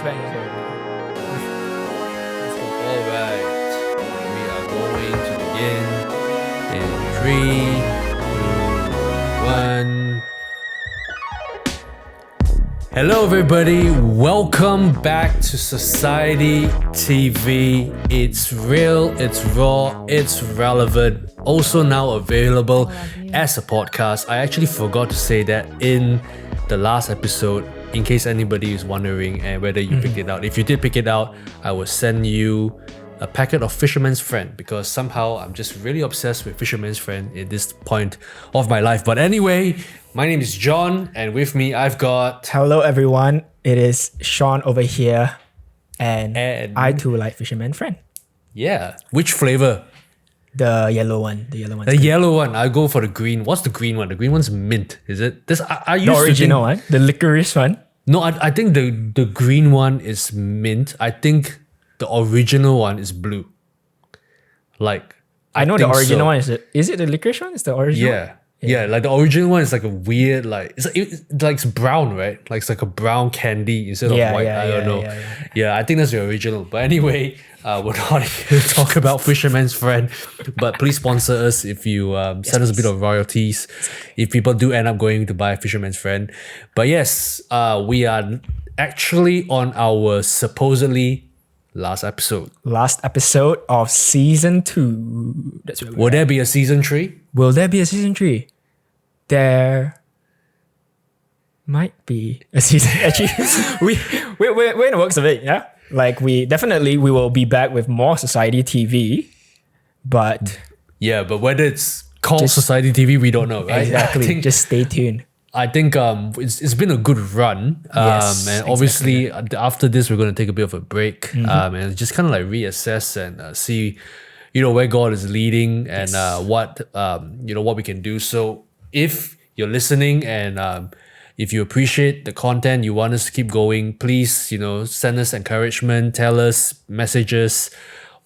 back. Let's go. All right, we are going to begin in 3, 2, 1. Hello, everybody. Welcome back to Society TV. It's real, it's raw, it's relevant. Also now available as a podcast. I actually forgot to say that in the last episode, in case anybody is wondering and whether you picked it out. If you did pick it out, I will send you a packet of Fisherman's Friend because somehow I'm just really obsessed with Fisherman's Friend at this point of my life. But anyway, my name is John, and with me I've got... Hello, everyone. It is Shaun over here, and I too like Fisherman Friend. Yeah. Which flavor? The yellow one. The yellow one. The yellow one. I go for the green. What's the green one? The green one's mint. Is it? This I used The original to one. The licorice one. No, I think the green one is mint. I think the original one is blue. Like I know the think original so. one is it the licorice one? Is the original? Yeah. Like the original one is like a weird it's like it's brown, right? Like it's like a brown candy instead of white. I don't know. Yeah, I think that's the original. But anyway, we're not here to talk about Fisherman's Friend, but please sponsor us if you send us a bit of royalties if people do end up going to buy Fisherman's Friend. But yes, we are actually on our supposedly last episode. Last episode of season 2. That's where Will there be a season 3? Will there be a season 3? There might be a season. Actually, we're in the works of it, yeah? Like we will be back with more Society TV, but... Yeah, but whether it's called Society TV, we don't know, right? Exactly, just stay tuned. I think it's been a good run. Yes, and obviously after this, we're going to take a bit of a break and just kind of like reassess and see, where God is leading and what we can do. So if you're listening and if you appreciate the content, you want us to keep going, please, send us encouragement, tell us messages,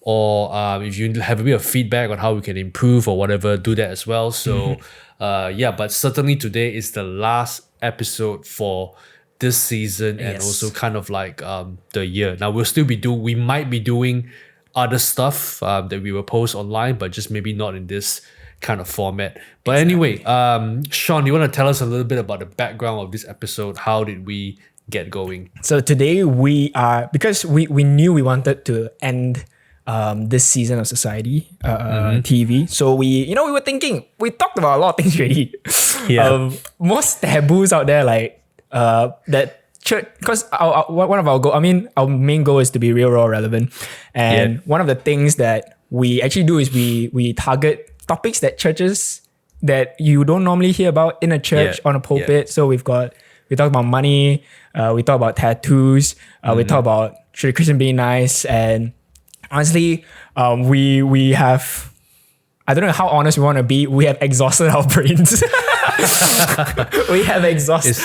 or if you have a bit of feedback on how we can improve or whatever, do that as well. So but certainly today is the last episode for this season and also kind of like the year. Now we might be doing other stuff that we will post online, but just maybe not in this kind of format. But anyway, Shaun, you want to tell us a little bit about the background of this episode? How did we get going? So today because we knew we wanted to end this season of Society TV. So we were thinking, we talked about a lot of things already. Most taboos out there, like that church, because one of our goal, our main goal is to be real, raw, relevant. And one of the things that we actually do is we target topics that churches that you don't normally hear about in a church on a pulpit. So we talk about money, we talk about tattoos, we talk about should a Christian be nice, and honestly, we have, I don't know how honest we want to be, we have exhausted our brains. We have exhausted.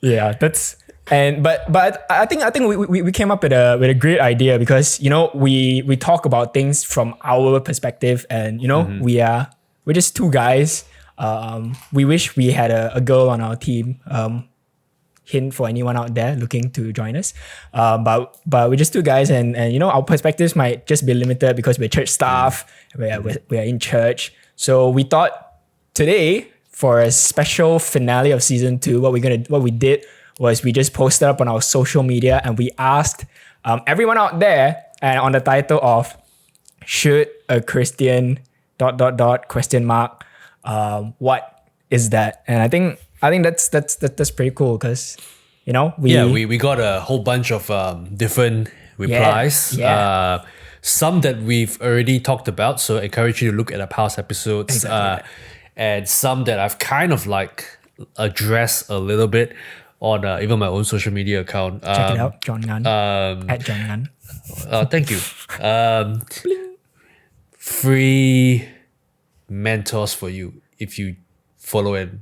But I think we came up with a great idea because we talk about things from our perspective, and we're just two guys. We wish we had a girl on our team. Hint for anyone out there looking to join us. But we're just two guys, and our perspectives might just be limited because we're church staff. We're in church. So we thought today, for a special finale of season 2, what we did was we just posted up on our social media and we asked everyone out there, and on the title of "Should a Christian ... question mark, what is that?" And I think that's pretty cool because we got a whole bunch of different replies. Some that we've already talked about, so I encourage you to look at our past episodes. And some that I've kind of like addressed a little bit on even my own social media account. Check it out, John Ngan. At John Ngan. Thank you. Free mentors for you if you follow and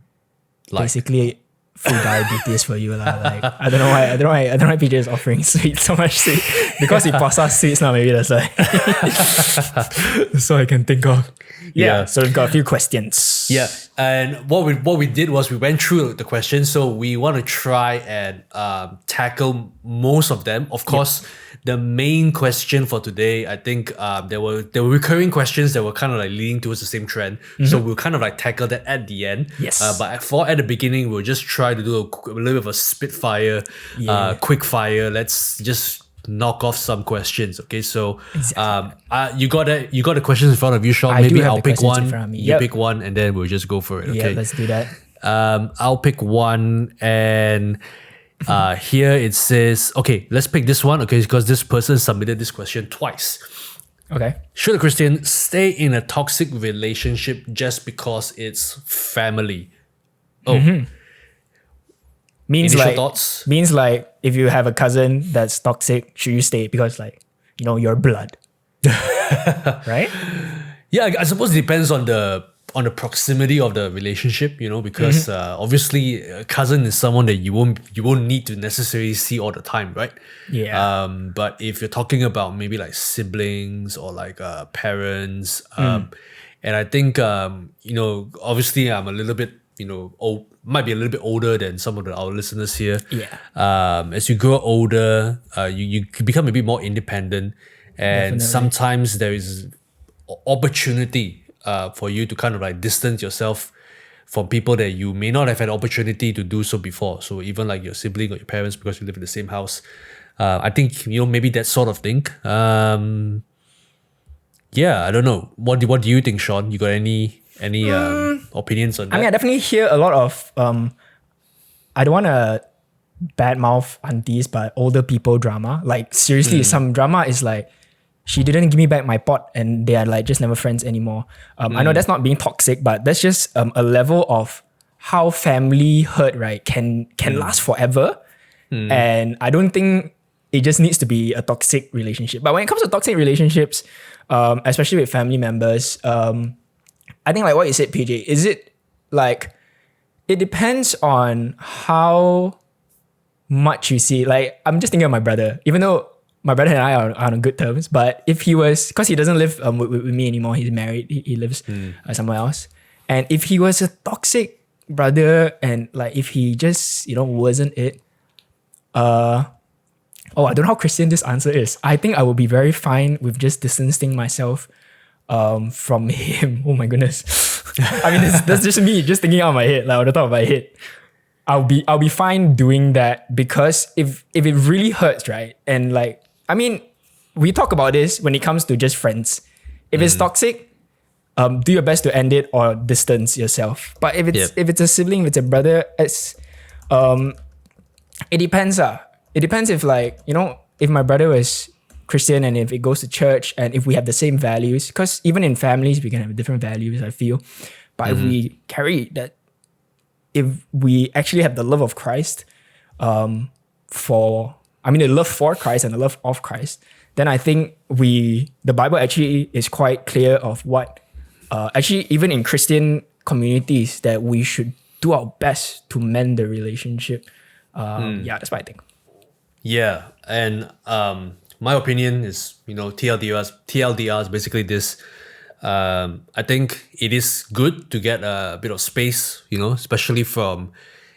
like. Basically, full diabetes for you lah. Like I don't know why PJ is offering sweet, so much sweet, because he passes sweets now. Maybe that's why. That's all I can think of. Yeah. So we've got a few questions. Yeah, and what we did was we went through the questions, so we want to try and tackle most of them. Of course, the main question for today, I think there were recurring questions that were kind of like leading towards the same trend. So we'll kind of like tackle that at the end. Yes. But at the beginning, we'll just try to do a little bit of a spitfire, quick fire. Let's just knock off some questions. Okay, so you got the questions in front of you, Shaun. Maybe I'll pick one. You pick one, and then we'll just go for it. Okay, yeah, let's do that. I'll pick one, and here it says, okay, let's pick this one. Okay, because this person submitted this question twice. Okay. Should a Christian stay in a toxic relationship just because it's family? Means Initial like thoughts? Means like if you have a cousin that's toxic, should you stay because like your blood, right? Yeah, I suppose it depends on the proximity of the relationship, because obviously a cousin is someone that you won't need to necessarily see all the time, right? Yeah. But if you're talking about maybe like siblings or like parents, and I think obviously I'm a little bit might be a little bit older than some of our listeners here. Yeah. As you grow older, you become a bit more independent, and sometimes there is opportunity for you to kind of like distance yourself from people that you may not have had opportunity to do so before. So even like your sibling or your parents, because you live in the same house. I think maybe that sort of thing. Yeah, I don't know. What do you think, Shaun? You got any opinions on that? I mean, I definitely hear a lot of I don't want to badmouth aunties, but older people drama. Like seriously, some drama is like, she didn't give me back my pot, and they are like just never friends anymore. I know that's not being toxic, but that's just a level of how family hurt, right, can last forever. And I don't think it just needs to be a toxic relationship. But when it comes to toxic relationships, especially with family members, I think like what you said, PJ, is it like, it depends on how much you see. Like, I'm just thinking of my brother, even though my brother and I are on good terms, but if he was, because he doesn't live with me anymore, he's married, he lives somewhere else. And if he was a toxic brother, and like if he just, wasn't it, I don't know how Christian this answer is. I think I would be very fine with just distancing myself from him. Oh my goodness. I mean, that's just me just thinking out of my head, like on the top of my head. I'll be fine doing that, because if it really hurts, right? And like, I mean, we talk about this when it comes to just friends. If it's toxic, do your best to end it or distance yourself. But if it's a sibling, if it's a brother, it depends. It depends if like, if my brother was Christian and if it goes to church and if we have the same values, because even in families, we can have different values, I feel. But if we carry that, if we actually have the love of Christ, the love for Christ and the love of Christ, then I think the Bible actually is quite clear of what, actually even in Christian communities, that we should do our best to mend the relationship. Yeah, that's what I think. Yeah, and my opinion is, TLDR is basically this. I think it is good to get a bit of space, especially from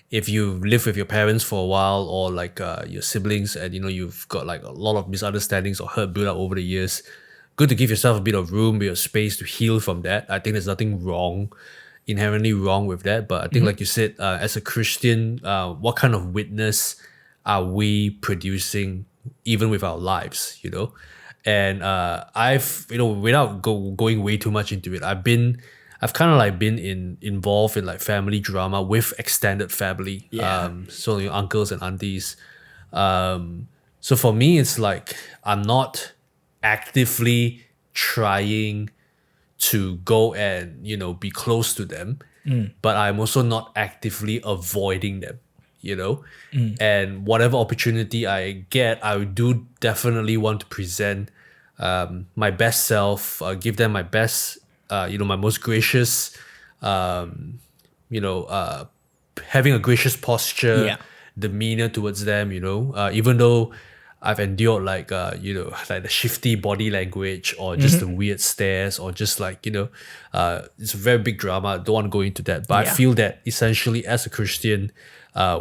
if you live with your parents for a while, or like your siblings, and you've got like a lot of misunderstandings or hurt built up over the years. Good to give yourself a bit of room, a bit of space to heal from that. I think there's nothing inherently wrong with that. But I think, like you said, as a Christian, what kind of witness are we producing even with our lives, And I've, without going way too much into it, I've kind of like been involved in like family drama with extended family. So your uncles and aunties. So for me, it's like I'm not actively trying to go and be close to them, but I'm also not actively avoiding them. And whatever opportunity I get, I do definitely want to present my best self, give them my best, my most gracious, having a gracious posture, Yeah. demeanor towards them, even though I've endured like like the shifty body language or just the weird stares or just like it's a very big drama. I don't want to go into that, but I Yeah. feel that essentially as a Christian,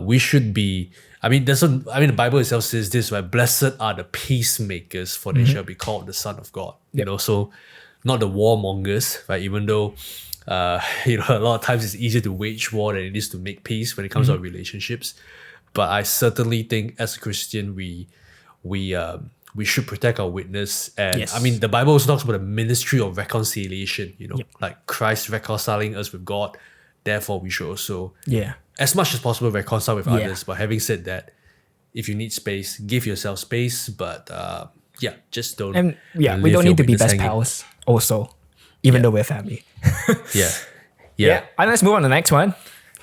we should be. The Bible itself says this, right? Blessed are the peacemakers, for they shall be called the son of God. So not the warmongers, right? Even though a lot of times it's easier to wage war than it is to make peace when it comes to our relationships. But I certainly think as a Christian, we should protect our witness. And Yes. the Bible also talks about the ministry of reconciliation, like Christ reconciling us with God. Therefore, we should also, Yeah. as much as possible, reconcile with others. But having said that, if you need space, give yourself space. But just don't. And we leave don't your need to be witness best hanging. pals also, even though we're family. Yeah. And let's move on to the next one.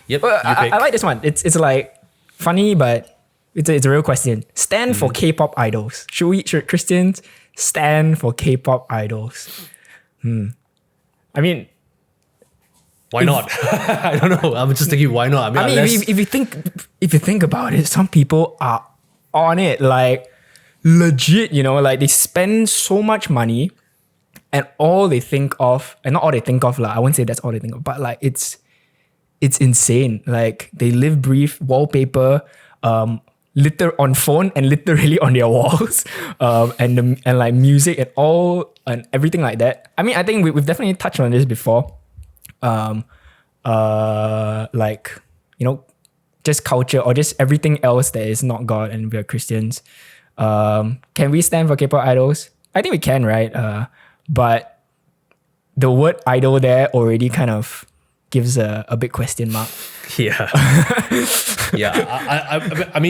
Yep. Well, you pick. I like this one. It's like funny, but it's a real question. Stand for K-pop idols. Should Christians stand for K-pop idols? I mean, Why not? I don't know. I'm just thinking, why not? if you think about it, some people are on it like legit. Like they spend so much money, and all they think of, and not all they think of, I won't say that's all they think of, but like it's insane. Like they live, breathe, wallpaper, on phone and literally on their walls, and like music and everything like that. I think we've definitely touched on this before. Just culture or just everything else that is not God and we are Christians. Can we stand for K-pop idols? I think we can, right? But the word idol there already kind of gives a big question mark. Yeah.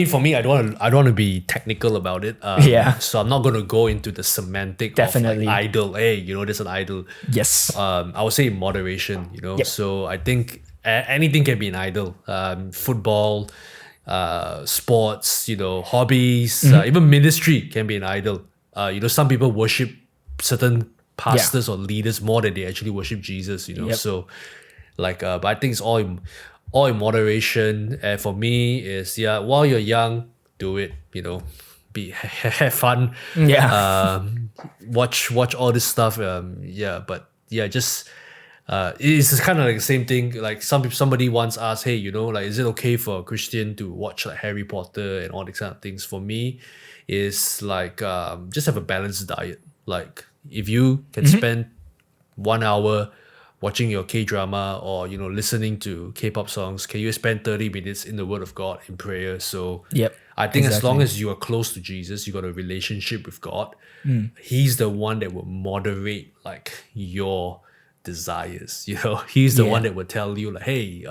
For me, I don't want to be technical about it. So I'm not going to go into the semantic Definitely. of like idol. Hey, there's an idol. Yes. I would say in moderation, Yep. So I think anything can be an idol. Football, sports, hobbies, even ministry can be an idol. Some people worship certain pastors or leaders more than they actually worship Jesus, Yep. So but I think it's all in moderation. And for me is while you're young, do it, have fun. Watch all this stuff. Just it's kind of like the same thing. Like somebody once asked, hey, is it okay for a Christian to watch like Harry Potter and all these kind of things? For me, is like just have a balanced diet. Like if you can spend 1 hour watching your K-drama or listening to K-pop songs, can you spend 30 minutes in the Word of God in prayer? So I think as long as you are close to Jesus, you got a relationship with God, He's the one that will moderate like your desires. He's the one that will tell you like, hey,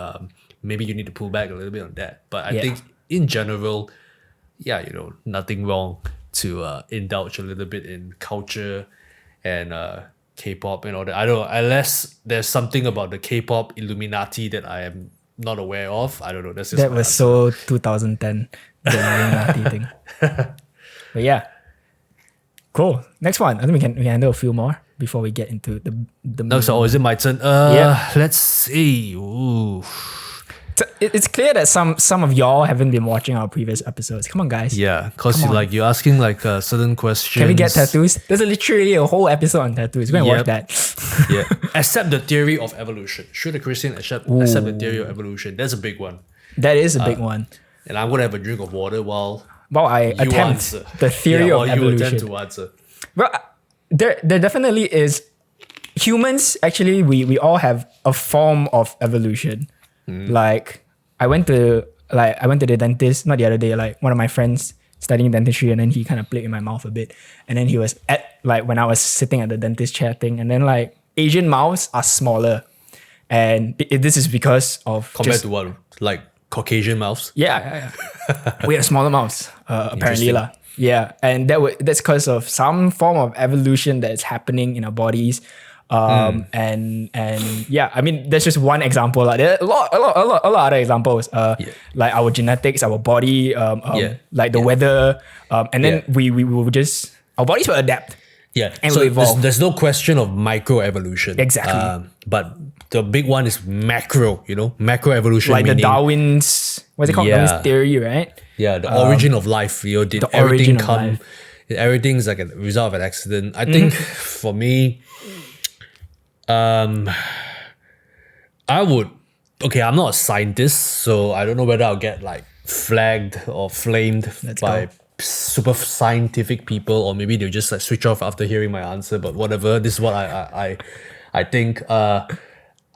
maybe you need to pull back a little bit on that. But I think in general, nothing wrong to indulge a little bit in culture and K-pop and all that. I don't know, unless there's something about the K-pop Illuminati that I am not aware of. I don't know. That's just That my was answer. so 2010, the Illuminati thing. But yeah, cool. Next one. I think we can handle a few more before we get into the. No, so is it my turn? Let's see. Ooh. It's clear that some of y'all haven't been watching our previous episodes. Come on, guys. Yeah, because Come on. you're asking like certain questions. Can we get tattoos? There's literally a whole episode on tattoos. Go and watch that. Yeah. Accept the theory of evolution. Should a Christian accept the theory of evolution? That's a big one. That is a big one. And I'm gonna have a drink of water while I you attempt answer. the theory of you evolution. attempt to answer. Well, there definitely is. Humans, actually, we all have a form of evolution. Like I went to the dentist, not the other day, like one of my friends studying dentistry, and then he kind of played in my mouth a bit. And then he was when I was sitting at the dentist chair thing, and then like Asian mouths are smaller. And this is because of Compared to what? Like Caucasian mouths? Yeah. We have smaller mouths, apparently. Interesting. Yeah. And that's because of some form of evolution that is happening in our bodies. And yeah, I mean, that's just one example. Like there are a lot of other examples. Like our genetics, our body, like the weather, and then we will just our bodies will adapt. Yeah. And so we evolve. there's no question of microevolution. Exactly. But the big one is macro, macroevolution. Like the meaning, Darwin's, what's it called? Yeah. Darwin's theory, right? Yeah, the origin of life. Did the everything origin of come? life. Everything's like a result of an accident. I think for me, I would. Okay, I'm not a scientist, so I don't know whether I'll get like flagged or flamed by super scientific people, or maybe they'll just like switch off after hearing my answer. But whatever, this is what I think.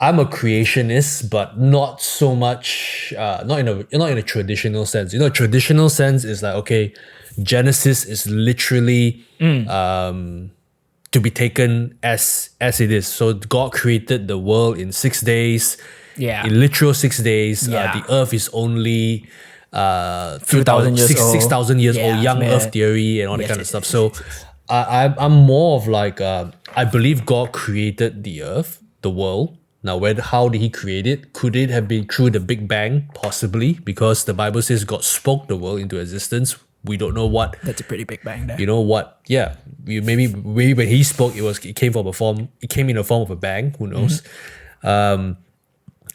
I'm a creationist, but not so much. Not in a traditional sense. Traditional sense is like, okay, Genesis is literally to be taken as it is. So God created the world in 6 days. Yeah. In literal 6 days. Yeah. The Earth is only 2,000 years old. 6,000 years Yeah, old. Young man. Earth theory and all that kind of yes, stuff. yes, So I'm more of like I believe God created the Earth, the world. Now, how did he create it? Could it have been through the Big Bang? Possibly, because the Bible says God spoke the world into existence. We don't know what. That's a pretty big bang there. You know what? Yeah, maybe when he spoke, it came from a form. It came in the form of a bang. Who knows?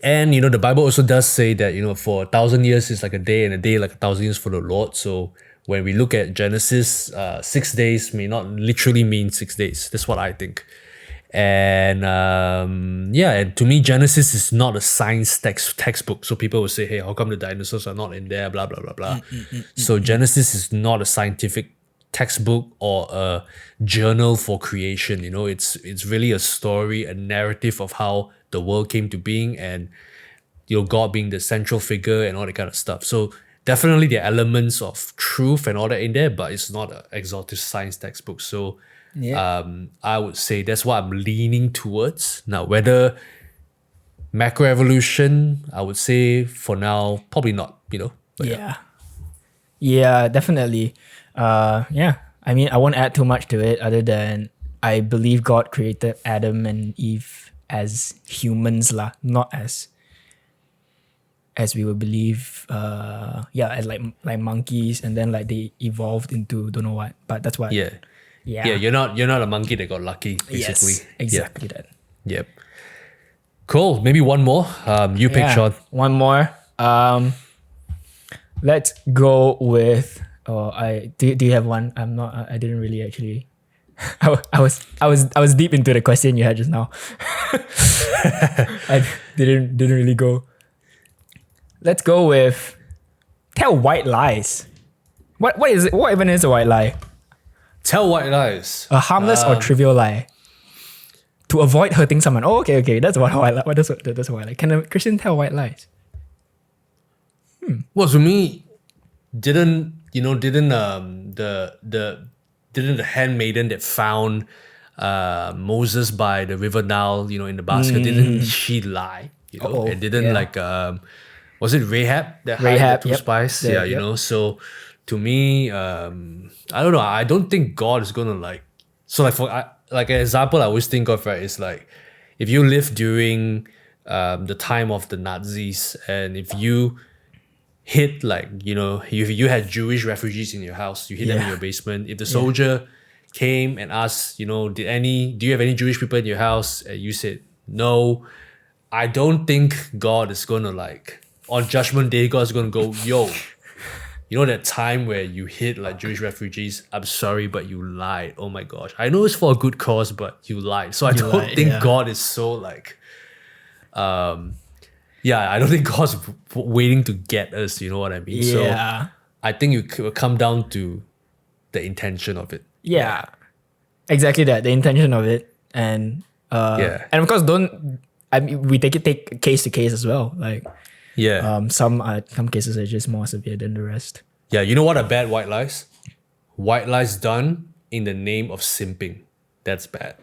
And the Bible also does say that for 1,000 years is like a day, and a day like 1,000 years for the Lord. So when we look at Genesis, 6 days may not literally mean 6 days. That's what I think. And and to me, Genesis is not a science textbook. So people will say, hey, how come the dinosaurs are not in there? Blah, blah, blah, blah. So Genesis is not a scientific textbook or a journal for creation. It's really a story, a narrative of how the world came to being, and God being the central figure and all that kind of stuff. So definitely there are elements of truth and all that in there, but it's not an exotic science textbook. So I would say that's what I'm leaning towards. Now, whether macroevolution, I would say for now, probably not, But Yeah, definitely. I mean, I won't add too much to it other than I believe God created Adam and Eve as humans lah, not as we would believe, as like monkeys, and then like they evolved into don't know what. But that's what. Yeah, you're not a monkey that got lucky, basically. Yes, exactly that. Yep. Cool. Maybe one more. You pick, Shaun. One more. Let's go with. Do you have one? I'm not. I didn't really actually. I was deep into the question you had just now. I didn't really go. Let's go with. Tell white lies. What is it? What even is a white lie? Tell white lies. A harmless or trivial lie. To avoid hurting someone. Oh, okay. That's what white lie. That's what I like. Can a Christian tell white lies? Well, to me, didn't the handmaiden that found Moses by the river Nile, in the basket, didn't she lie? And didn't was it Rahab that hired the two spies? So to me, I don't know. I don't think God is gonna like an example I always think of, right, is like if you live during the time of the Nazis, and if you hit if you had Jewish refugees in your house, you hid them in your basement. If the soldier came and asked, do you have any Jewish people in your house? And you said no, I don't think God is gonna on Judgment Day, God's gonna go, yo, that time where you hid Jewish refugees, I'm sorry, but you lied. Oh my gosh. I know it's for a good cause, but you lied. So I don't think God is so I don't think God's waiting to get us, you know what I mean? Yeah. So I think it will come down to the intention of it. Yeah. Exactly that. The intention of it. And and of course we take it case to case as well. Some cases are just more severe than the rest. Yeah, you know what are bad white lies? White lies done in the name of simping. That's bad.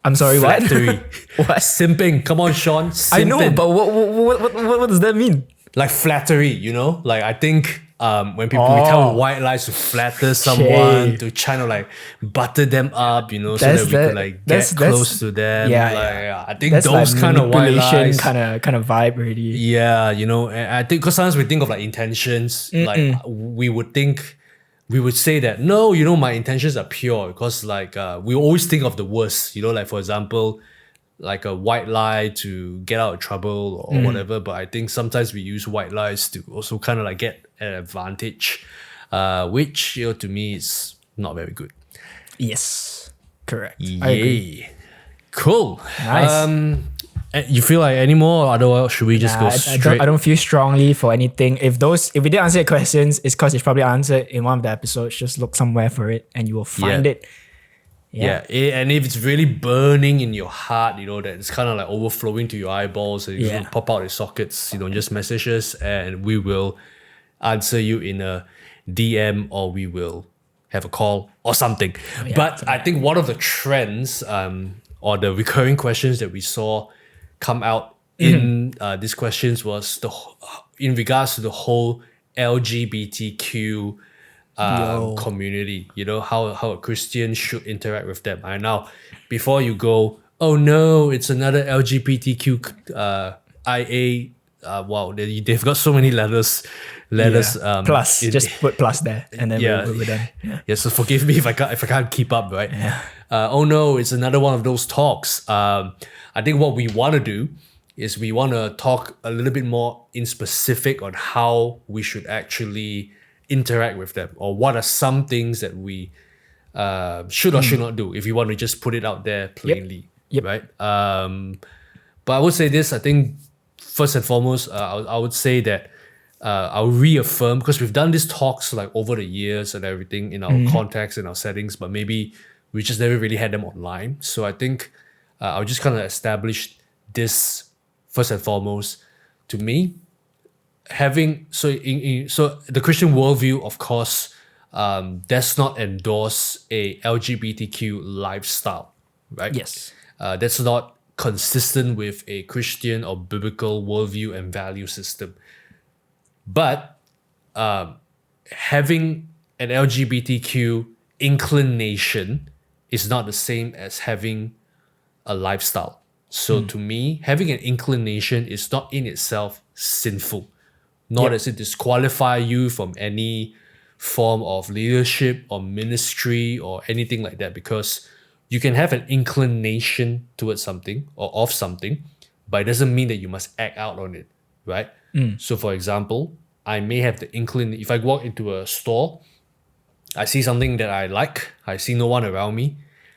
I'm sorry, Flattery. What? Simping. Come on, Shaun. Simping. I know, but what does that mean? Like flattery, I think when we tell white lies to flatter someone, to try to butter them up, so that we could get close to them. I think that's those kind of white lies, kind of vibe already. Yeah, and I think because sometimes we think of intentions, we would think we would say that, no, my intentions are pure, because like we always think of the worst, like for example, like a white lie to get out of trouble or whatever. But I think sometimes we use white lies to also kind of like get an advantage, which to me is not very good. Yes, correct. Yeah. I agree. Cool. Nice. You feel like any more, or otherwise should we just go straight? I don't feel strongly for anything. If we didn't answer your questions, it's because it's probably answered in one of the episodes. Just look somewhere for it and you will find it. And if it's really burning in your heart, that it's kind of like overflowing to your eyeballs and you just pop out your sockets, just message us and we will answer you in a DM, or we will have a call or something. But I think one of the trends or the recurring questions that we saw come out in these questions was in regards to the whole LGBTQ community, how a Christian should interact with them. And now, before you go, oh no, it's another LGBTQ IA. Wow, they've got so many letters. Plus, just put plus there, and then we're done. Yeah. So forgive me if I can't keep up, right? Yeah. Oh no, it's another one of those talks. I think what we want to do is we want to talk a little bit more in specific on how we should actually interact with them, or what are some things that we should or should not do, if you want to just put it out there plainly. Right? But I would say this, I think first and foremost, I would say that I'll reaffirm, because we've done these talks like over the years and everything in our context and our settings, but maybe we just never really had them online. So I think I'll just kind of establish this first and foremost. To me, so the Christian worldview, of course, does not endorse a LGBTQ lifestyle, right? Yes. That's not consistent with a Christian or biblical worldview and value system. But having an LGBTQ inclination is not the same as having a lifestyle. So to me, having an inclination is not in itself sinful, nor does it disqualify you from any form of leadership or ministry or anything like that, because you can have an inclination towards something or of something, but it doesn't mean that you must act out on it, right? So for example, I may have the inclination, if I walk into a store, I see something that I like, I see no one around me,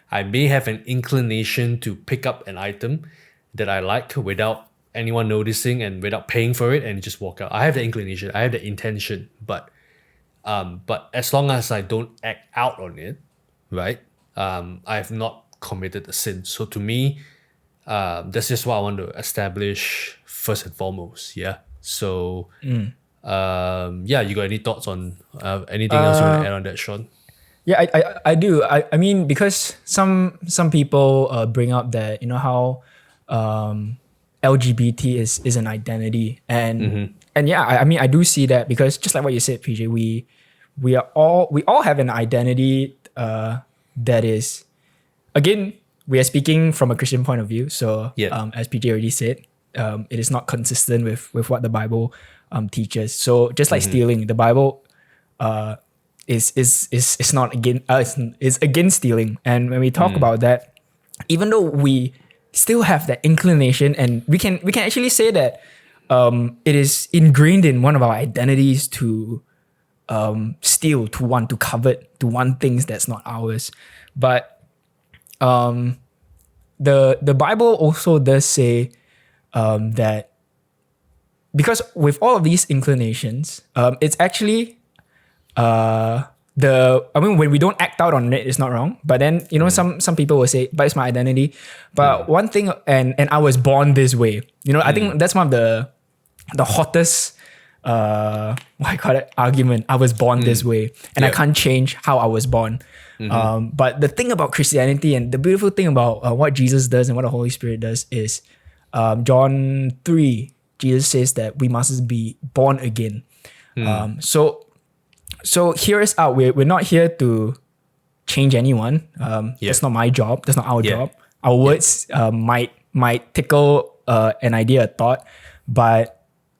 I may have an inclination to pick up an item that I like without anyone noticing and without paying for it and just walk out. I have the inclination, I have the intention, but as long as I don't act out on it, right, I have not committed a sin. So to me, that's just what I want to establish first and foremost. So you got any thoughts on anything else you want to add on that, Shaun? Yeah, I do. I mean, because some people bring up that, how LGBT is an identity, and I mean, I do see that, because just like what you said, PJ, we all have an identity that is, again, we are speaking from a Christian point of view. So as PJ already said, it is not consistent with what the Bible teaches. So just like stealing, the Bible is not is against stealing. And when we talk about that, even though we still have that inclination, and we can actually say that it is ingrained in one of our identities to steal, to want to covet, to want things that's not ours. But the Bible also does say that, because with all of these inclinations, it's actually when we don't act out on it, it's not wrong. But then, some people will say, but it's my identity. But one thing, and I was born this way. I think that's one of the hottest argument. I was born this way, and I can't change how I was born. But the thing about Christianity, and the beautiful thing about what Jesus does and what the Holy Spirit does, is John 3, Jesus says that we must be born again. So hear us out. We're not here to change anyone. That's not my job. That's not our job. Our words might tickle an idea, a thought, but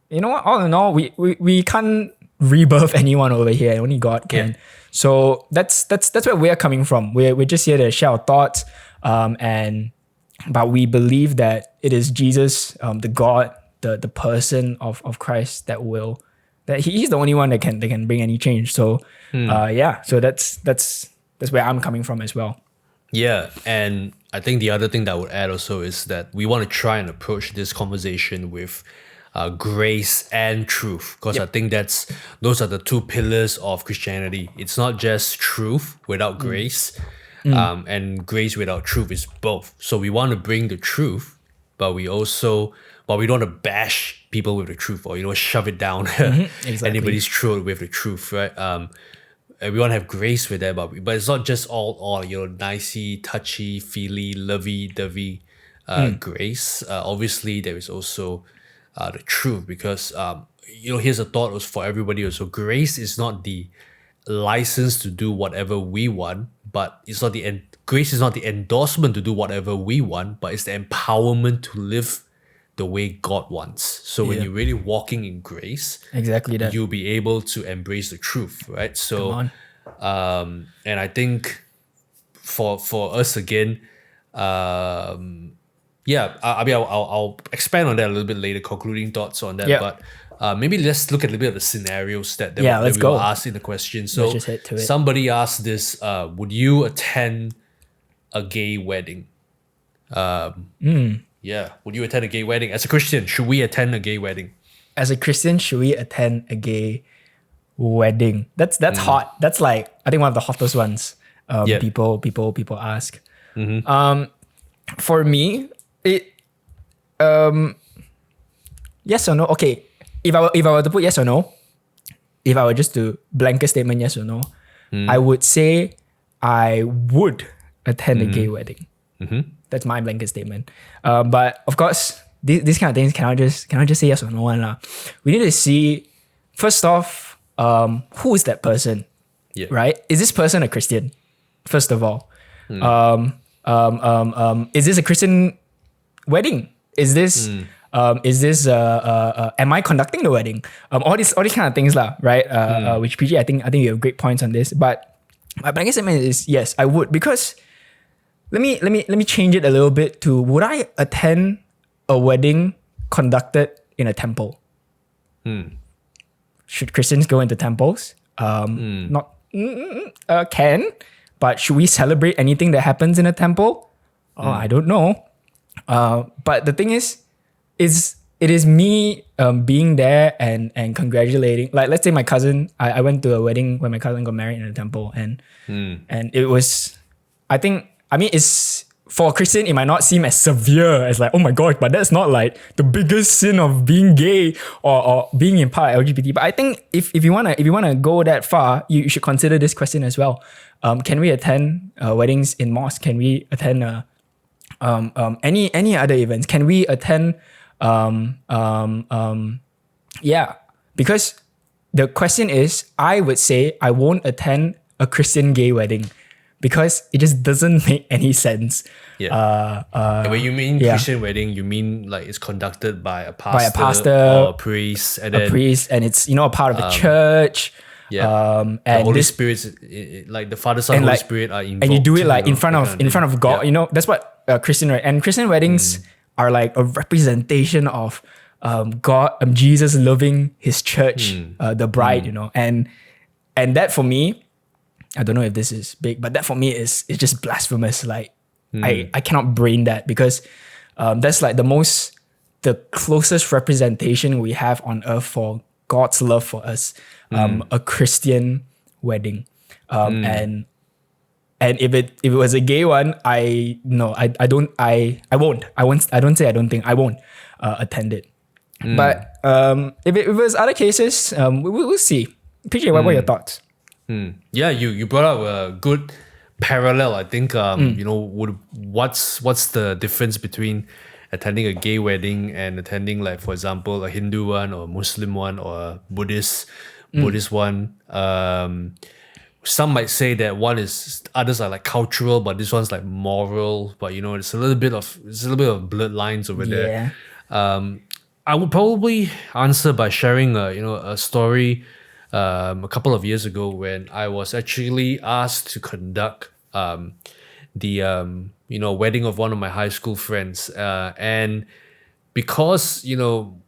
you know what? All in all, we can't rebirth anyone over here. Only God can. So that's where we're coming from. We're just here to share our thoughts, but we believe that it is Jesus, the God, the person of Christ that he's the only one that can bring any change. So so that's where I'm coming from as well. Yeah, and I think the other thing that I would add also is that we want to try and approach this conversation with grace and truth, because I think those are the two pillars of Christianity. It's not just truth without grace, and grace without truth is both. So we want to bring the truth, but we don't want to bash people with the truth, or shove it down anybody's throat with the truth, right? And we want to have grace with that, but it's not just all nicey, touchy, feely, lovey-dovey grace. Obviously, there is also the truth, because here's a thought was for everybody also. Grace is not the license to do whatever we want, but grace is not the endorsement to do whatever we want, but it's the empowerment to live the way God wants. So when you're really walking in grace, exactly that, you'll be able to embrace the truth, right? So and I think for us again, I mean, I'll expand on that a little bit later, concluding thoughts on that. But maybe let's look at a little bit of the scenarios that we were asked in the question. So let's just head to it. Somebody asked this: would you attend a gay wedding? Yeah, would you attend a gay wedding? As a Christian, should we attend a gay wedding? As a Christian, should we attend a gay wedding? That's hot. That's like, I think one of the hottest ones. People ask. For me, it yes or no. Okay, if I were to put yes or no, if I were just to blanket statement yes or no, I would say I would attend a gay wedding. That's my blanket statement. But of course, these kind of things cannot just say yes or no one lah. We need to see first off, who is that person, right? Is this person a Christian? First of all, is this a Christian wedding? Is this am I conducting the wedding? All these kind of things lah, right? Which PG, I think you have great points on this. But my blanket statement is yes, I would, because let me change it a little bit to, would I attend a wedding conducted in a temple? Should Christians go into temples? Not can, but should we celebrate anything that happens in a temple? I don't know. But the thing is it is me being there and congratulating. Like, let's say my cousin, I went to a wedding when my cousin got married in a temple, and it was, it's, for a Christian, it might not seem as severe as like, oh my God, but that's not like the biggest sin of being gay or being in part of LGBT. But I think if you wanna go that far, you should consider this question as well. Can we attend weddings in mosques? Can we attend any other events? Can we attend because the question is, I would say I won't attend a Christian gay wedding, because it just doesn't make any sense. When you mean Christian wedding, you mean like it's conducted by a pastor or a priest, and it's a part of the church. And the Holy Spirit, like the Father, Son, Holy Spirit are involved. And you do it like in front of God. That's what Christian weddings are like, a representation of God, Jesus loving His church, the bride. And that for me, I don't know if this is big, but that for me is just blasphemous. Like I cannot brain that, because that's like the closest representation we have on earth for God's love for us, a Christian wedding. And if it was a gay one, I won't attend it. But if it was other cases, we'll see. PJ, what were your thoughts? Yeah, you brought up a good parallel. I think what's the difference between attending a gay wedding and attending, like, for example, a Hindu one or a Muslim one or a Buddhist one. Some might say that others are like cultural, but this one's like moral. But it's a little bit of blurred lines over there. I would probably answer by sharing a story a couple of years ago when I was actually asked to conduct the wedding of one of my high school friends, and because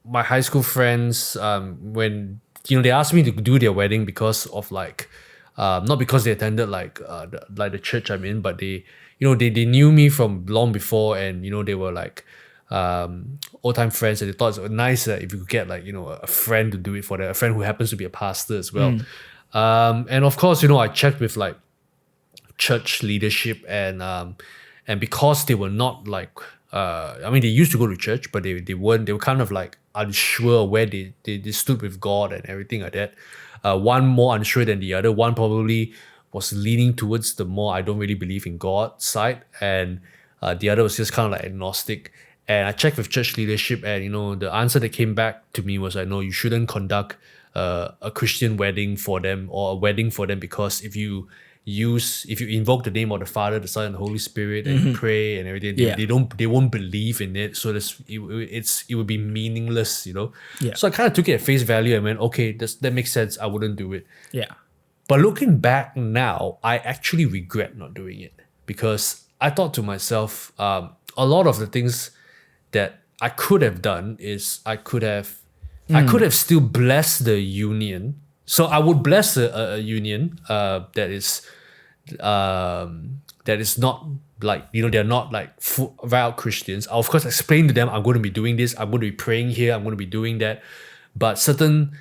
my high school friends, when they asked me to do their wedding because of like not because they attended like the church I'm in, but they knew me from long before, and they were like old time friends, and they thought it was nice that if you could get like a friend to do it for them, a friend who happens to be a pastor as well. And of course I checked with like church leadership, and because they were not like they used to go to church, but they were kind of like unsure where they stood with God and everything like that. One more unsure than the other. One probably was leaning towards the more I don't really believe in God side, and the other was just kind of like agnostic. And I checked with church leadership, and the answer that came back to me was, I know you shouldn't conduct a Christian wedding for them, or a wedding for them, because if you invoke the name of the Father, the Son, and the Holy Spirit, and you pray and everything, they won't believe in it. So it would be meaningless, Yeah. So I kind of took it at face value and went, okay, that makes sense. I wouldn't do it. Yeah. But looking back now, I actually regret not doing it, because I thought to myself, a lot of the things that I could have done is I could have still blessed the union. So I would bless a union that is not like they're not like vowed Christians. I'll of course explain to them, I'm going to be doing this, I'm going to be praying here, I'm going to be doing that. But certain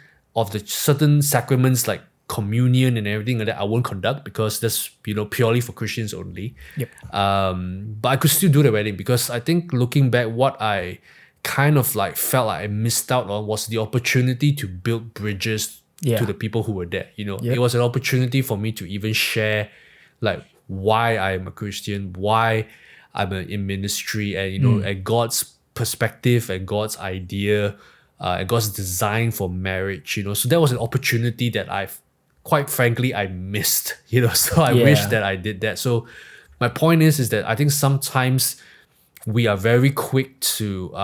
sacraments like communion and everything like that, I won't conduct, because that's purely for Christians only. Yep. But I could still do the wedding, because I think looking back, what I kind of like felt like I missed out on was the opportunity to build bridges to the people who were there. It was an opportunity for me to even share like why I'm a Christian, why I'm in ministry, and and God's perspective and God's idea and God's design for marriage. So that was an opportunity that quite frankly I missed. So I wish that I did that. So my point is that I think sometimes we are very quick to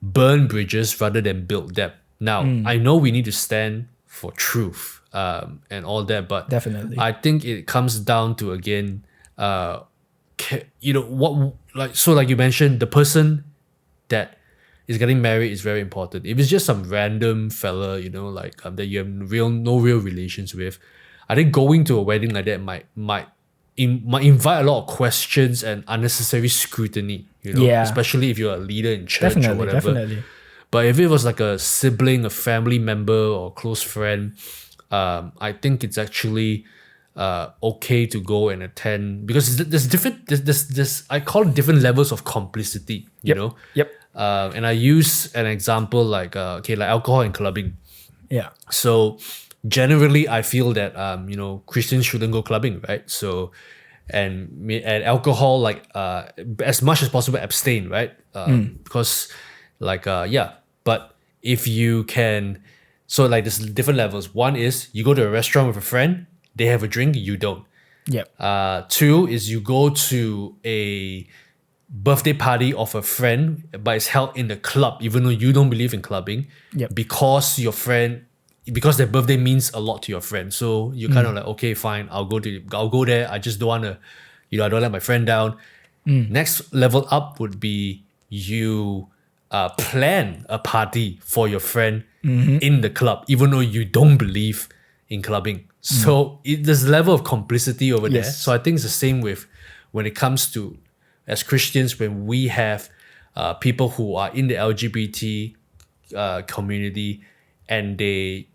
burn bridges rather than build them. Now, I know we need to stand for truth and all that, but Definitely. I think it comes down to, again, like you mentioned, the person that is getting married is very important. If it's just some random fella, that you have no real relations with, I think going to a wedding like that might invite a lot of questions and unnecessary scrutiny, especially if you're a leader in church or whatever. Definitely. But if it was like a sibling, a family member, or a close friend, I think it's actually okay to go and attend, because there's I call it different levels of complicity, you know? Yep. And I use an example like like alcohol and clubbing. Yeah. So generally, I feel that Christians shouldn't go clubbing, right? So and alcohol, like as much as possible, abstain, right? Because but if you can, so like there's different levels. One is you go to a restaurant with a friend, they have a drink, you don't. Yep. Two is you go to a birthday party of a friend, but it's held in the club, even though you don't believe in clubbing, because their birthday means a lot to your friend. So you're kind of like, okay, fine, I'll go there. I just don't want to, I don't let my friend down. Next level up would be you plan a party for your friend in the club, even though you don't believe in clubbing. So there's a level of complicity over there. So I think it's the same with when it comes to, as Christians, when we have people who are in the LGBT community and they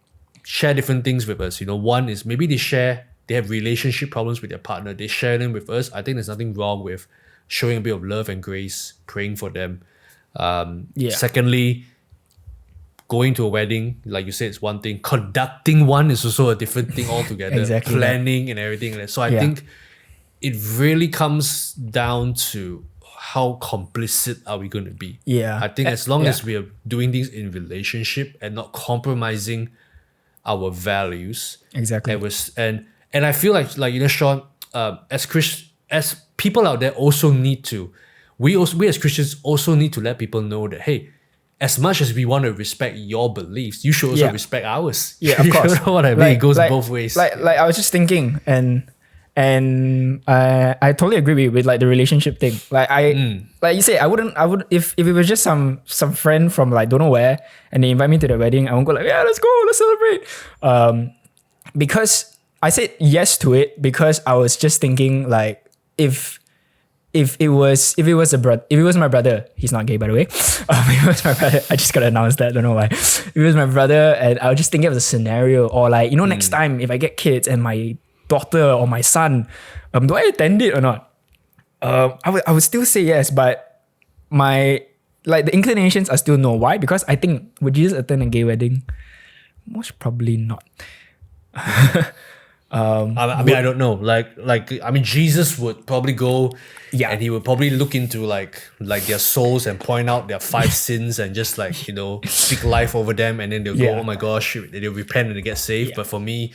share different things with us. One is maybe they have relationship problems with their partner. They share them with us. I think there's nothing wrong with showing a bit of love and grace, praying for them. Secondly, going to a wedding, like you said, is one thing. Conducting one is also a different thing altogether. Exactly. Planning and everything. So I think it really comes down to how complicit are we going to be. I think as long as we are doing things in relationship and not compromising our values. Exactly. And I feel like Shaun, as people out there also need to, we as Christians also need to let people know that, hey, as much as we want to respect your beliefs, you should also Yeah. respect ours. Yeah, of course. You know what I mean? It goes both ways. Like I was just thinking, and I totally agree with like the relationship thing. Like like you say, I would if it was just some friend from like don't know where and they invite me to the wedding, I won't go like, yeah, let's go, let's celebrate. Because I said yes to it because I was just thinking like if it was my brother, he's not gay by the way. If it was my brother, I just gotta announce that, don't know why. If it was my brother, and I was just thinking of the scenario, or like, you know, next time if I get kids and my daughter or my son, do I attend it or not? I would still say yes, but my like the inclinations are still no. Why? Because I think would Jesus attend a gay wedding? Most probably not. I mean, I don't know. I mean, Jesus would probably go, Yeah. and he would probably look into like their souls and point out their 5 sins and just like, you know, speak life over them, and then they'll Yeah. go, oh my gosh, they'll repent and they get saved. Yeah. But for me,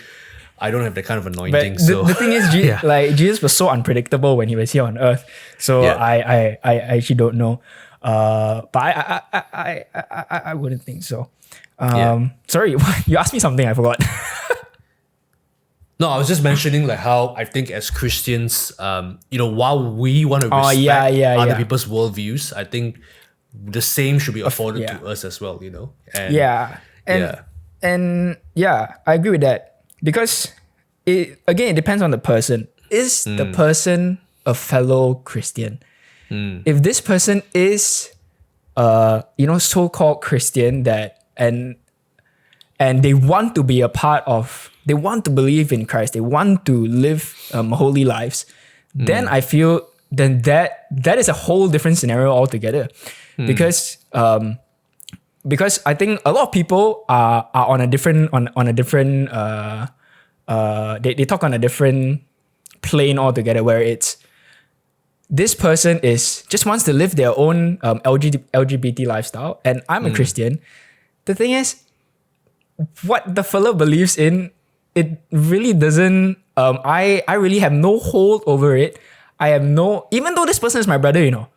I don't have that kind of But anointing. So the thing is, like Jesus was so unpredictable when he was here on earth. So Yeah. I actually don't know. But I wouldn't think so. Sorry, you asked me something, I forgot. No, I was just mentioning like how I think as Christians, you know, while we want to respect other people's worldviews, I think the same should be afforded to us as well, you know? And And I agree with that. Because it depends on the person. Is the person a fellow Christian? If this person is so-called Christian that and they want to be a part of, they want to believe in Christ, they want to live holy lives, then I feel then that is a whole different scenario altogether. Because I think a lot of people are on a different they talk on a different plane altogether, where it's this person is just wants to live their own LGBT lifestyle, and I'm a Christian. The thing is, what the fellow believes in, it really doesn't. I really have no hold over it. I have no, even though this person is my brother, you know.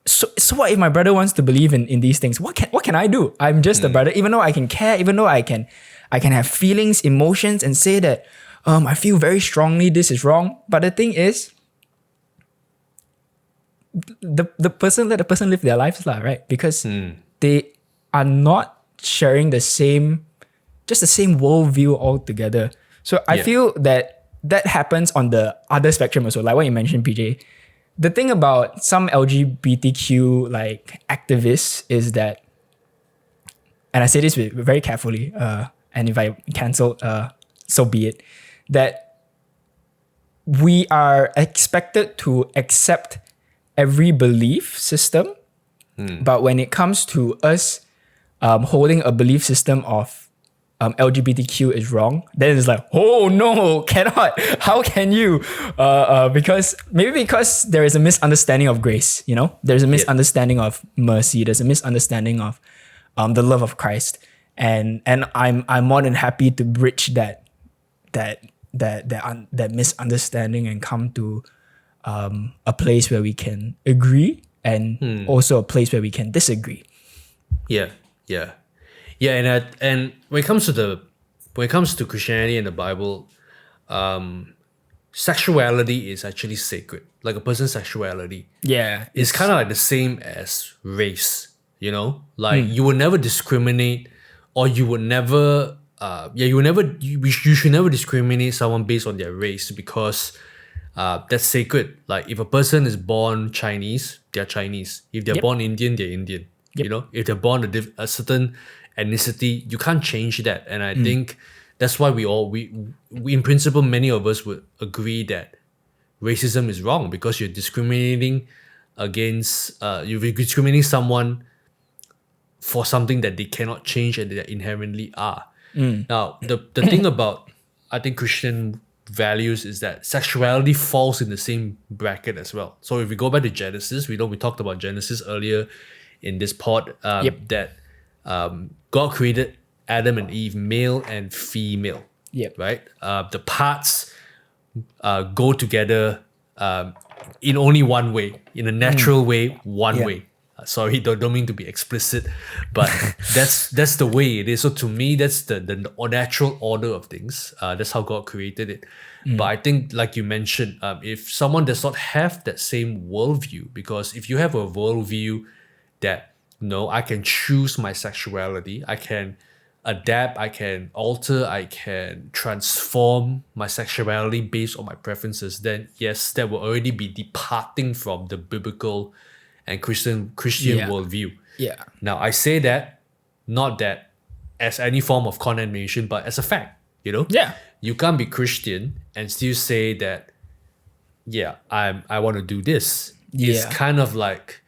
So what if my brother wants to believe in these things? What can I do? I'm just a brother. Even though I can care, even though I can have feelings, emotions, and say that I feel very strongly this is wrong. But the thing is, let the person live their lives, right? Because they are not sharing the same worldview altogether. So I feel that happens on the other spectrum also, like what you mentioned, PJ. The thing about some LGBTQ like activists is that, and I say this very carefully, and if I cancel, so be it, that we are expected to accept every belief system, but when it comes to us holding a belief system of LGBTQ is wrong, then it's like, oh no, cannot. How can you? Because there is a misunderstanding of grace, you know? There's a misunderstanding of mercy. There's a misunderstanding of the love of Christ. And I'm more than happy to bridge that misunderstanding and come to a place where we can agree, and also a place where we can disagree. Yeah. And when it comes to Christianity and the Bible, sexuality is actually sacred. Like a person's sexuality, it's kind of like the same as race. You know, like you will never discriminate, or you should never discriminate someone based on their race, because that's sacred. Like if a person is born Chinese, they're Chinese. If they're born Indian, they're Indian. You know, if they're born a certain ethnicity, you can't change that. And I think that's why we in principle, many of us would agree that racism is wrong, because you're discriminating against you're discriminating someone for something that they cannot change and they inherently are. Now the thing about, I think, Christian values is that sexuality falls in the same bracket as well. So if we go back to Genesis, we talked about Genesis earlier in this pod, that God created Adam and Eve, male and female. Right? The parts go together in only one way, in a natural way, one way. Sorry, don't mean to be explicit, but that's the way it is. So to me, that's the natural order of things. That's how God created it. But I think, like you mentioned, if someone does not have that same worldview, because if you have a worldview that, no, I can choose my sexuality, I can adapt, I can alter, I can transform my sexuality based on my preferences, then yes, that will already be departing from the biblical and Christian worldview. Yeah. Now I say that not that as any form of condemnation, but as a fact. Yeah. You can't be Christian and still say that, yeah, I want to do this. It's Yeah. kind of like,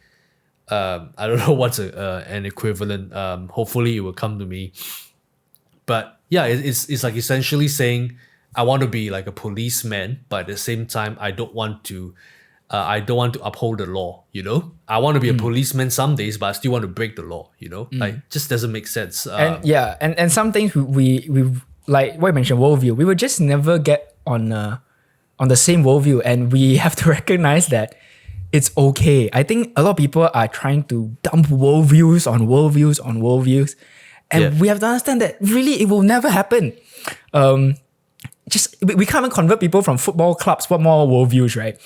I don't know what's an equivalent. Hopefully it will come to me. But yeah, it's like essentially saying I want to be like a policeman, but at the same time I don't want to uphold the law. I want to be a policeman some days, but I still want to break the law. Like, just doesn't make sense. And some things we like what you mentioned, worldview, we would just never get on the same worldview, and we have to recognize that it's okay. I think a lot of people are trying to dump worldviews on worldviews, and we have to understand that really it will never happen. We can't even convert people from football clubs. What more worldviews, right?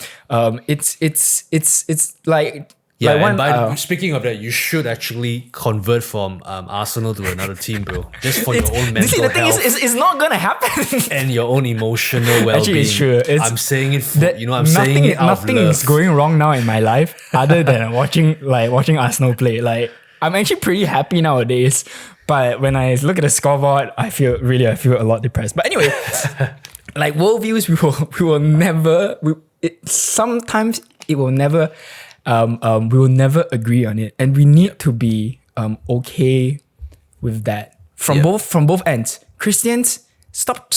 It's like. Yeah, like and speaking of that, you should actually convert from Arsenal to another team, bro. Just for your own mental see, the thing health. is, it's not gonna happen. And your own emotional well-being. Actually, it's true. I'm saying it for, I'm saying it out of nothing love. is going wrong now in my life other than watching Arsenal play. Like, I'm actually pretty happy nowadays. But when I look at the scoreboard, I feel a lot depressed. But anyway, like worldviews, we will never. Sometimes it will never. We will never agree on it, and we need to be okay with that from both ends. Christians, stop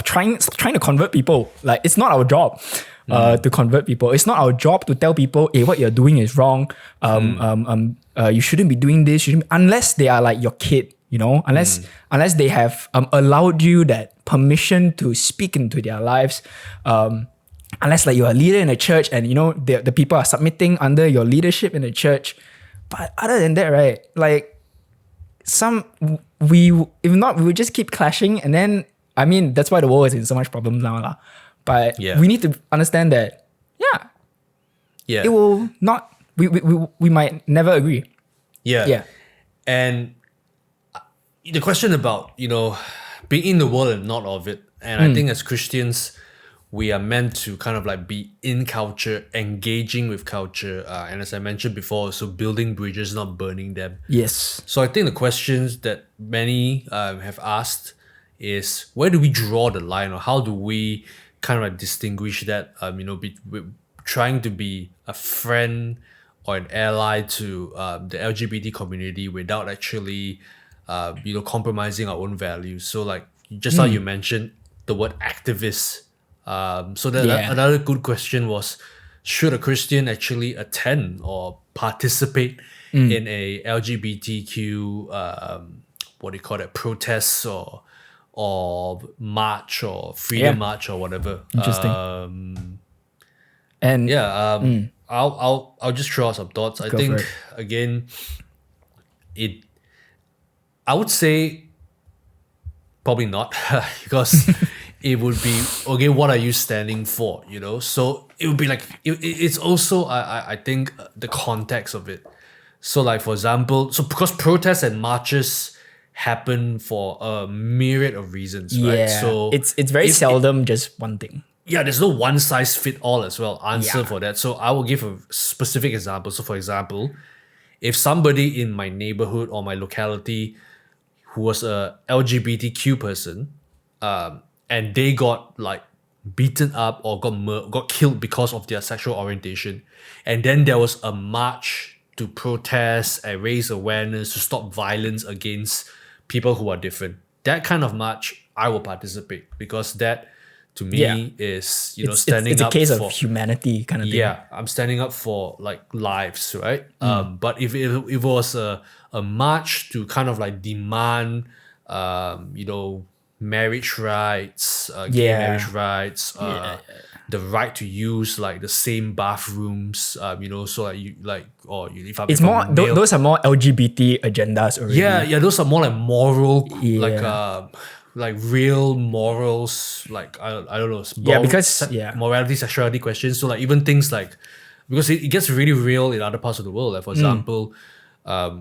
trying to convert people. Like, it's not our job to convert people. It's not our job to tell people, hey, what you're doing is wrong. You shouldn't be doing this. Unless they are like your kid, unless they have allowed you that permission to speak into their lives. Unless like you're a leader in a church and the people are submitting under your leadership in the church. But other than that, right, like if not, we would just keep clashing, and then that's why the world is in so much problems now lah. But we need to understand that it will not, we might never agree. And the question about being in the world and not of it, and I think as Christians, we are meant to kind of like be in culture, engaging with culture, and as I mentioned before, so building bridges, not burning them. Yes. So I think the questions that many have asked is, where do we draw the line, or how do we kind of like distinguish that? Trying to be a friend or an ally to the LGBT community without actually, compromising our own values. So like just how you mentioned the word activist. Another good question was, should a Christian actually attend or participate in a LGBTQ protests or march or freedom march or whatever? Interesting. I'll just throw out some thoughts. I think again, I would say probably not because it would be, okay, what are you standing for? So it would be like, it's also, I think, the context of it. So like, for example, because protests and marches happen for a myriad of reasons, right? So it's very seldom just one thing. Yeah, there's no one size fit all as well answer for that. So I will give a specific example. So for example, if somebody in my neighborhood or my locality who was a LGBTQ person, and they got like beaten up or got killed because of their sexual orientation, and then there was a march to protest and raise awareness to stop violence against people who are different. That kind of march, I will participate, because that, to me, is standing it's up a case for of humanity kind of thing. Yeah, I'm standing up for like lives, right? But if it was a march to kind of like demand, marriage rights, gay marriage rights, the right to use like the same bathrooms, so like you like, or if I'm, It's if I'm more a male, those are more LGBT agendas already. yeah, those are more like moral, Yeah. like real morals, like I don't know, Yeah, because morality, sexuality questions. So like even things like, because it gets really real in other parts of the world. Like for example,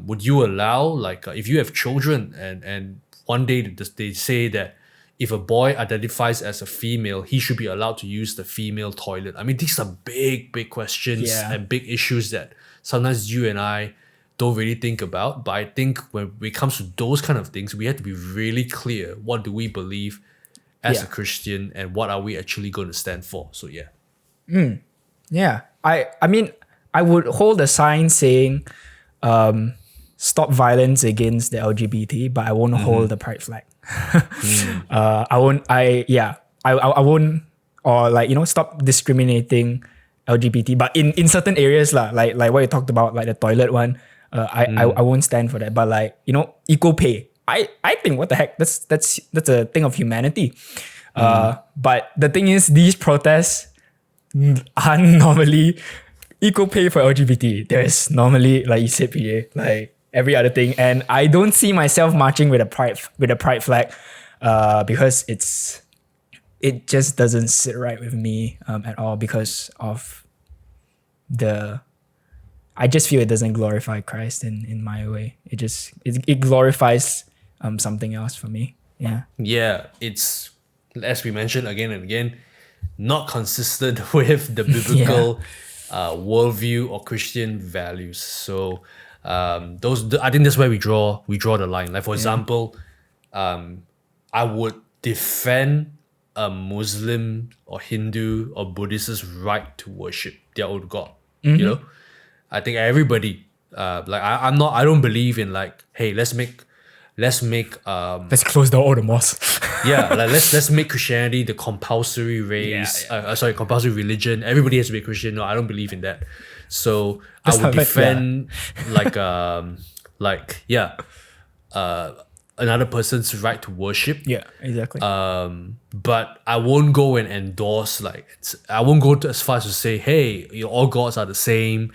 would you allow like if you have children and one day they say that if a boy identifies as a female, he should be allowed to use the female toilet. I mean, these are big questions Yeah. and big issues that sometimes you and I don't really think about. But I think when it comes to those kind of things, we have to be really clear. What do we believe as a Christian, and what are we actually going to stand for? So yeah. Yeah. I mean, I would hold a sign saying stop violence against the LGBT, but I won't hold the pride flag. I won't, or like, stop discriminating LGBT, but in certain areas lah, like what you talked about, like the toilet one, I won't stand for that. But like, equal pay, I think, what the heck, that's a thing of humanity. But the thing is, these protests are normally equal pay for LGBT. There's normally, like you said, PJ, like every other thing, and I don't see myself marching with a pride flag, because it just doesn't sit right with me at all, because of I just feel it doesn't glorify Christ in my way. It glorifies something else for me. Yeah. Yeah, it's, as we mentioned again and again, not consistent with the biblical worldview or Christian values. So I think that's where we draw the line. Like for example, I would defend a Muslim or Hindu or Buddhist's right to worship their own God. I think everybody, like I don't believe in like, hey, let's close down all the mosques. like let's make Christianity the compulsory race. Compulsory religion. Everybody has to be a Christian. No, I don't believe in that. So I would defend another person's right to worship. Yeah, exactly. But I won't go and endorse I won't go as far as to say, hey, all gods are the same.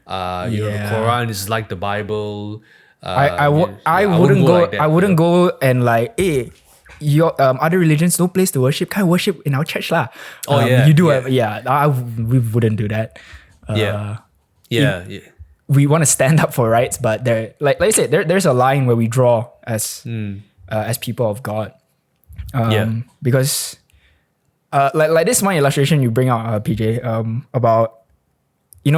The Quran is like the Bible. I wouldn't go and like, hey, your other religions no place to worship. Can't worship in our church lah. You do have we wouldn't do that. We want to stand up for rights, but there, like I said, there's a line where we draw as people of God. Because like this one illustration you bring out, PJ, about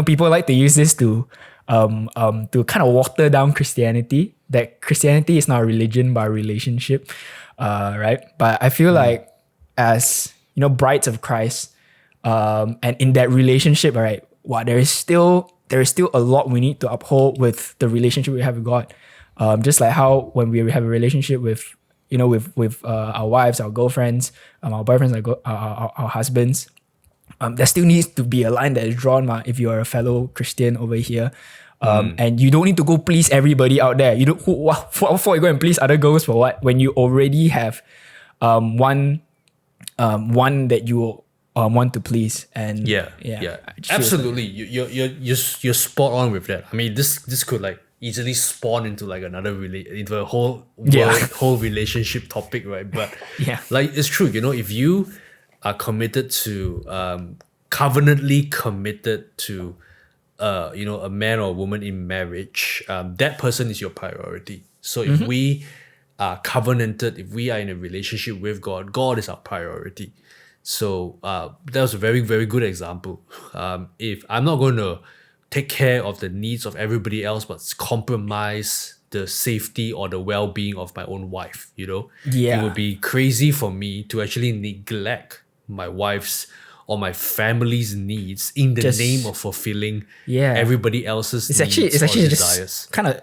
people like to use this to kind of water down Christianity. That Christianity is not a religion but a relationship, right? But I feel like as brides of Christ, and in that relationship, right? Wow, there is still a lot we need to uphold with the relationship we have with God. Just like how when we have a relationship with our wives, our girlfriends, our boyfriends, our husbands, there still needs to be a line that is drawn, if you are a fellow Christian over here. And you don't need to go please everybody out there. You don't. What for? You go and please other girls for what? When you already have one that you want to please. And absolutely. You're spot on with that. I mean, this could like easily spawn into like into a whole relationship topic, right? But like it's true. If you are committed to covenantly committed to a man or a woman in marriage, that person is your priority. So if we are covenanted, if we are in a relationship with God, God is our priority. So that was a very, very good example. If I'm not going to take care of the needs of everybody else, but compromise the safety or the well-being of my own wife, it would be crazy for me to actually neglect my wife's or my family's needs in the name of fulfilling everybody else's needs or desires. Just kind of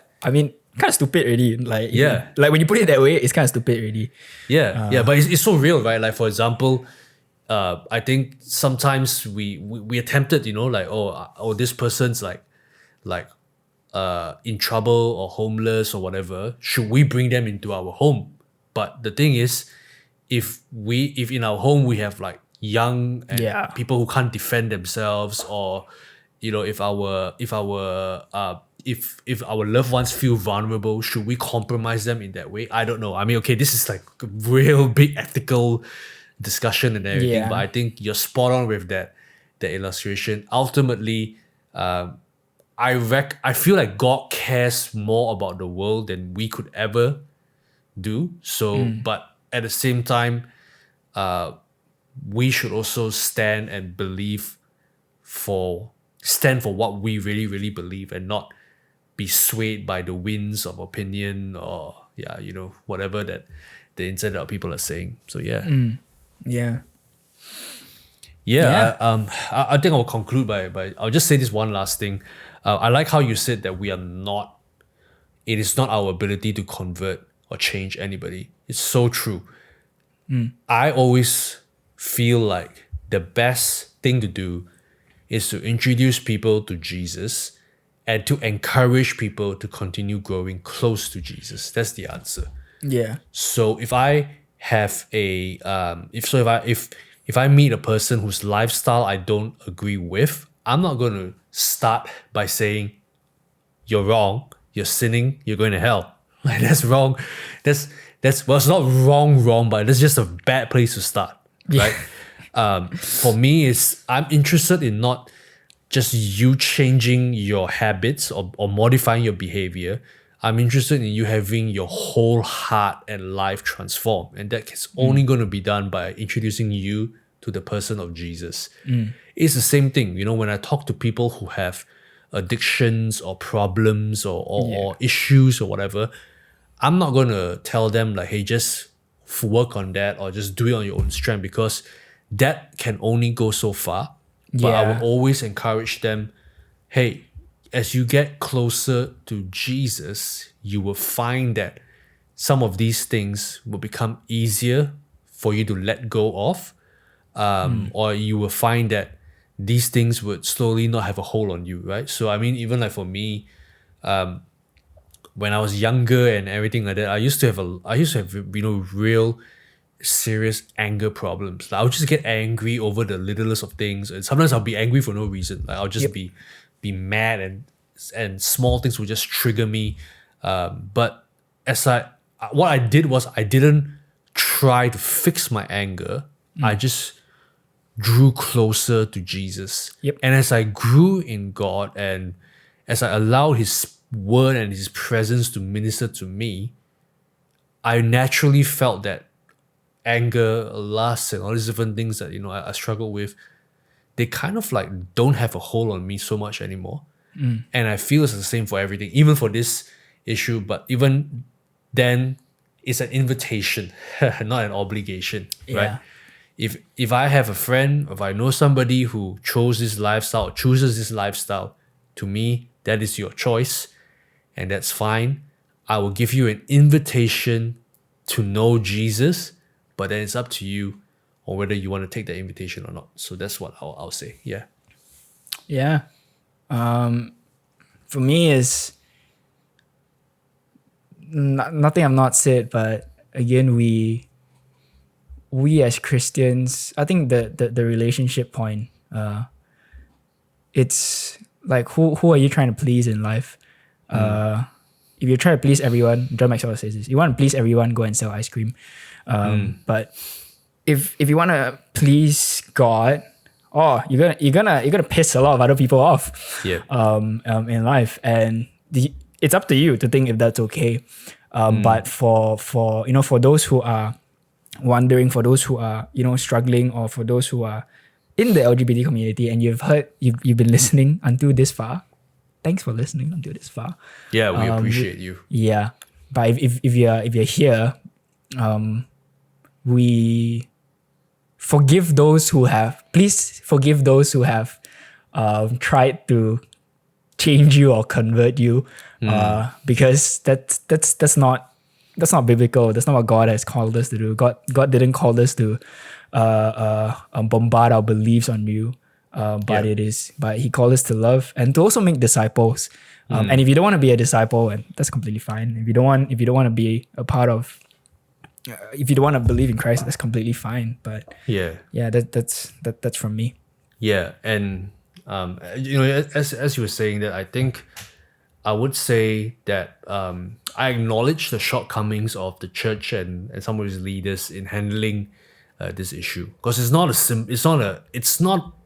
stupid already. Like like when you put it that way, it's kind of stupid already. But it's so real, right? Like for example, I think sometimes we attempted, like this person's like in trouble or homeless or whatever. Should we bring them into our home? But the thing is, if in our home we have like young and Yeah. people who can't defend themselves, or if our loved ones feel vulnerable, should we compromise them in that way? I don't know. I mean, okay, this is like a real big ethical discussion and everything, Yeah. but I think you're spot on with that illustration. Ultimately, I feel like God cares more about the world than we could ever do. So, but at the same time, we should also stand for what we really, really believe, and not be swayed by the winds of opinion, or whatever that the internet people are saying. So yeah. Yeah. Yeah, I think I'll conclude by I'll just say this one last thing. I like how you said that it is not our ability to convert or change anybody. It's so true. I always feel like the best thing to do is to introduce people to Jesus and to encourage people to continue growing close to Jesus. That's the answer. Yeah. So if I have if I meet a person whose lifestyle I don't agree with, I'm not going to start by saying, you're wrong, you're sinning, you're going to hell. Like, that's wrong. That's well, it's not wrong, but that's just a bad place to start, right? For me, I'm interested in not just you changing your habits or modifying your behavior. I'm interested in you having your whole heart and life transformed. And that is only going to be done by introducing you to the person of Jesus. It's the same thing. When I talk to people who have addictions or problems or issues or whatever, I'm not going to tell them like, hey, just work on that or just do it on your own strength, because that can only go so far. But I will always encourage them, hey, as you get closer to Jesus, you will find that some of these things will become easier for you to let go of, or you will find that these things would slowly not have a hold on you, right? So, I mean, even like for me, when I was younger and everything like that, I used to have real serious anger problems. Like, I'll just get angry over the littlest of things, and sometimes I'll be angry for no reason. Like, I'll just be mad, and small things will just trigger me. But what I did was I didn't try to fix my anger. I just drew closer to Jesus. And as I grew in God, and as I allowed His word and His presence to minister to me, I naturally felt that anger, lust, and all these different things that I struggle with, they kind of like don't have a hold on me so much anymore. And I feel it's the same for everything, even for this issue. But even then, it's an invitation, not an obligation, right? If I have a friend, if I know somebody who chooses this lifestyle, to me, that is your choice, and that's fine. I will give you an invitation to know Jesus, but then it's up to you on whether you want to take that invitation or not. So that's what I'll say. Yeah. Yeah. For me is nothing I've not said, but again, we as Christians, I think the relationship point, it's like, who are you trying to please in life? If you try to please everyone, John Maxwell says this, you want to please everyone, go and sell ice cream. But if you want to please God, you're gonna piss a lot of other people off. In life, and it's up to you to think if that's okay. But for those who are wondering, for those who are struggling, or for those who are in the LGBT community, and you've been listening until this far, thanks for listening until this far. Yeah, we appreciate you. Yeah, but if you're here, we forgive those who have. Please forgive those who have tried to change you or convert you, because that's not biblical. That's not what God has called us to do. God didn't call us to bombard our beliefs on you, but He called us to love and to also make disciples. And if you don't want to be a disciple, and that's completely fine. If you don't want to be a part of if you don't want to believe in Christ, that's completely fine. But Yeah. that's from me. Yeah, and as you were saying that, I think I would say that I acknowledge the shortcomings of the church and some of its leaders in handling this issue, because it's not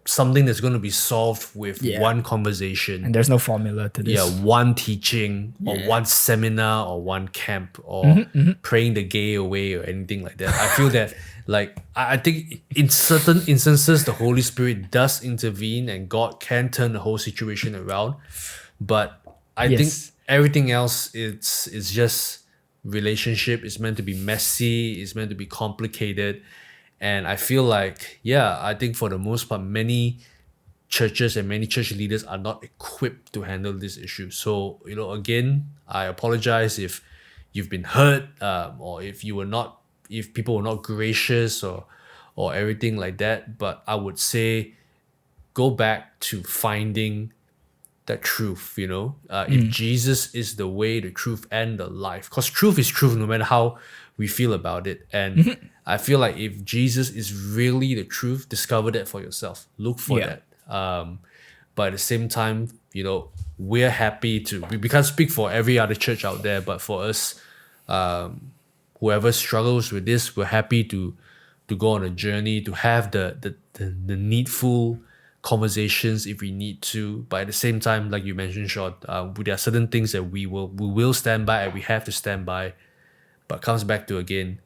something that's going to be solved with one conversation. And there's no formula to this. Yeah, one teaching or one seminar or one camp or praying the gay away or anything like that. I feel that I think in certain instances the Holy Spirit does intervene and God can turn the whole situation around. But I think everything else is just relationship. It's meant to be messy, it's meant to be complicated. And I feel like, I think for the most part, many churches and many church leaders are not equipped to handle this issue. So, again, I apologize if you've been hurt, or if people were not gracious or everything like that. But I would say go back to finding that truth, if Jesus is the way, the truth, and the life. Because truth is truth no matter how we feel about it. And I feel like if Jesus is really the truth, discover that for yourself. Look for that. But at the same time, we're happy we can't speak for every other church out there, but for us, whoever struggles with this, we're happy to go on a journey, to have the needful conversations if we need to. But at the same time, like you mentioned, Shaun, there are certain things that we will stand by and we have to stand by. But it comes back to, again,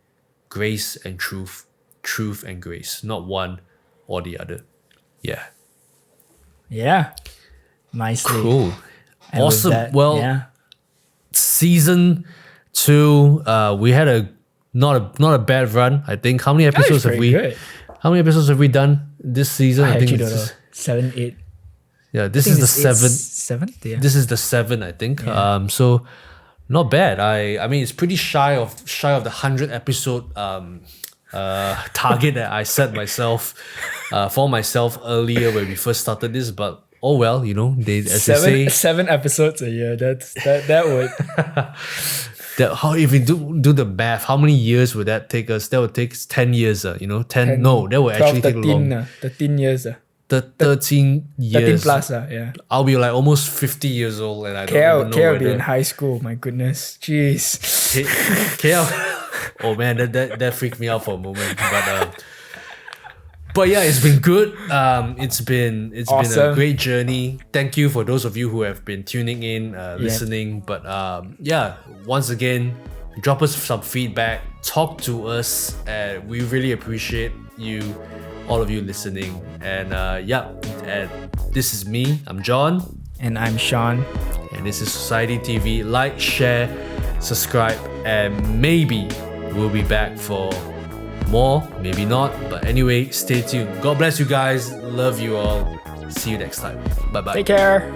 grace and truth and grace, not one or the other. Yeah. Yeah. Nicely. Cool. And awesome. that, well, season 2, we had not a bad run. I think. How many episodes have we? Good. How many episodes have we done this season? I think actually don't know. 7, 8. Yeah, this is the 7th. 7th. Yeah. This is the 7th, I think. Yeah. So not bad. I mean, it's pretty shy of the 100 episode target that I set myself for myself earlier when we first started this. But oh well, they say 7 episodes a year. That would. How if we do the math, how many years would that take us? That would take us 10 years. 10. No, that would 12, actually 13, take long. 13 years. 13 years. 13 plus. Yeah. I'll be like almost 50 years old, and I don't even know KL will be in high school. My goodness, jeez. KL. Oh man, that freaked me out for a moment. But yeah, it's been good. It's been Awesome. a great journey. Thank you for those of you who have been tuning in, listening. But once again, drop us some feedback. Talk to us. We really appreciate you, all of you listening. And this is me. I'm John. And I'm Shaun. And this is SozietyTV. Like, share, subscribe, and maybe we'll be back for more, maybe not. But anyway, stay tuned. God bless you guys. Love you all. See you next time. Bye bye. Take care.